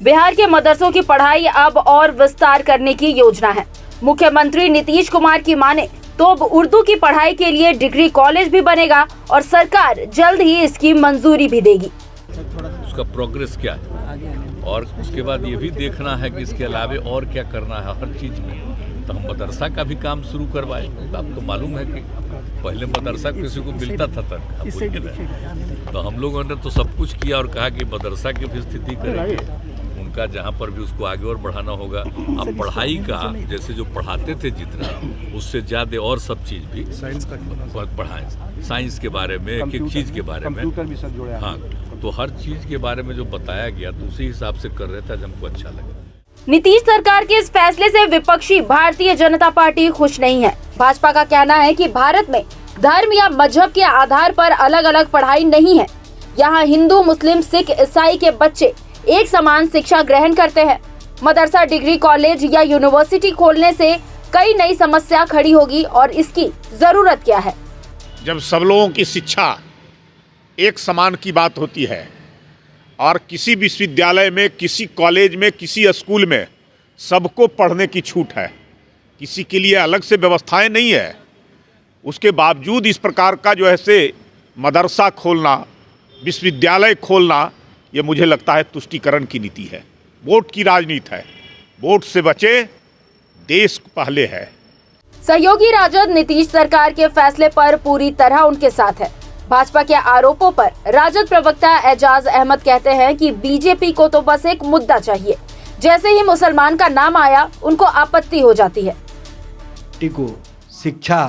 बिहार के मदरसों की पढ़ाई अब और विस्तार करने की योजना है। मुख्यमंत्री नीतीश कुमार की माने तो अब उर्दू की पढ़ाई के लिए डिग्री कॉलेज भी बनेगा और सरकार जल्द ही इसकी मंजूरी भी देगी। उसका प्रोग्रेस क्या है और उसके बाद ये भी देखना है कि इसके अलावे और क्या करना है हर चीज़ में। तो हम मदरसा का भी काम शुरू करवाए। आपको मालूम है कि पहले मदरसा किसी को मिलता था तक, तो हम लोगों ने तो सब कुछ किया और कहा कि मदरसा की भी स्थिति करेंगे, उनका जहाँ पर भी उसको आगे और बढ़ाना होगा। अब पढ़ाई का जैसे जो पढ़ाते थे जितना उससे ज़्यादा और सब चीज़ भी पढ़ाएं, साइंस के बारे में, एक एक चीज़ के बारे में। हाँ, तो हर चीज़ के बारे में जो बताया गया तो उसी हिसाब से कर रहे थे, हमको अच्छा लगा। नीतीश सरकार के इस फैसले से विपक्षी भारतीय जनता पार्टी खुश नहीं है। भाजपा का कहना है कि भारत में धर्म या मजहब के आधार पर अलग अलग पढ़ाई नहीं है। यहाँ हिंदू, मुस्लिम, सिख, ईसाई के बच्चे एक समान शिक्षा ग्रहण करते हैं। मदरसा, डिग्री कॉलेज या यूनिवर्सिटी खोलने से कई नई समस्या खड़ी होगी और इसकी जरूरत क्या है। जब सब लोगों की शिक्षा एक समान की बात होती है और किसी विश्वविद्यालय में, किसी कॉलेज में, किसी स्कूल में सबको पढ़ने की छूट है, किसी के लिए अलग से व्यवस्थाएं नहीं है, उसके बावजूद इस प्रकार का जो है से मदरसा खोलना, विश्वविद्यालय खोलना, ये मुझे लगता है तुष्टीकरण की नीति है, वोट की राजनीति है। वोट से बचे, देश पहले है। सहयोगी राजद नीतीश सरकार के फैसले पर पूरी तरह उनके साथ है। भाजपा के आरोपों पर राजद प्रवक्ता एजाज अहमद कहते हैं कि बीजेपी को तो बस एक मुद्दा चाहिए, जैसे ही मुसलमान का नाम आया उनको आपत्ति हो जाती है। को शिक्षा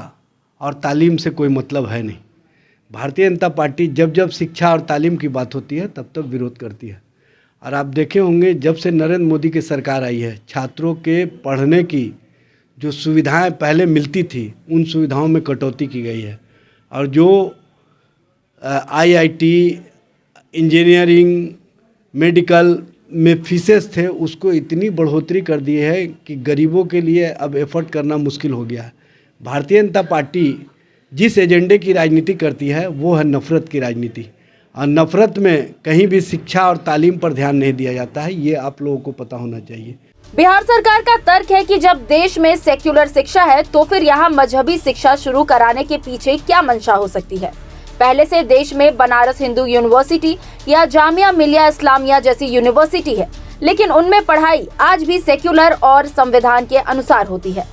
और तालीम से कोई मतलब है नहीं। भारतीय जनता पार्टी जब जब शिक्षा और तालीम की बात होती है तब तक विरोध करती है। और आप देखे होंगे जब से नरेंद्र मोदी की सरकार आई है, छात्रों के पढ़ने की जो सुविधाएं पहले मिलती थी उन सुविधाओं में कटौती की गई है और जो IIT, इंजीनियरिंग, मेडिकल में फीसेस थे उसको इतनी बढ़ोतरी कर दी है कि गरीबों के लिए अब एफर्ट करना मुश्किल हो गया है। भारतीय जनता पार्टी जिस एजेंडे की राजनीति करती है वो है नफ़रत की राजनीति, और नफ़रत में कहीं भी शिक्षा और तालीम पर ध्यान नहीं दिया जाता है, ये आप लोगों को पता होना चाहिए। बिहार सरकार का तर्क है कि जब देश में सेक्युलर शिक्षा है तो फिर यहाँ मजहबी शिक्षा शुरू कराने के पीछे क्या मंशा हो सकती है। पहले से देश में बनारस हिंदू यूनिवर्सिटी या जामिया मिलिया इस्लामिया जैसी यूनिवर्सिटी है, लेकिन उनमें पढ़ाई आज भी सेक्युलर और संविधान के अनुसार होती है।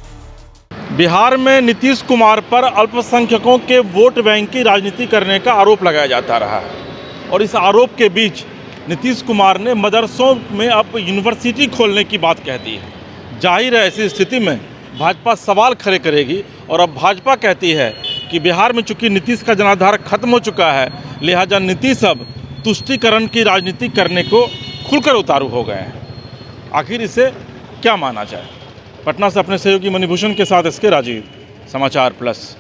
बिहार में नीतीश कुमार पर अल्पसंख्यकों के वोट बैंक की राजनीति करने का आरोप लगाया जाता रहा है और इस आरोप के बीच नीतीश कुमार ने मदरसों में अब यूनिवर्सिटी खोलने की बात कह दी है। जाहिर है ऐसी स्थिति में भाजपा सवाल खड़े करेगी और अब भाजपा कहती है कि बिहार में चूंकि नीतीश का जनाधार खत्म हो चुका है, लिहाजा नीतीश अब तुष्टीकरण की राजनीति करने को खुलकर उतारू हो गए हैं। आखिर इसे क्या माना जाए। पटना से अपने सहयोगी मणिभूषण के साथ इसके राजीव, समाचार प्लस।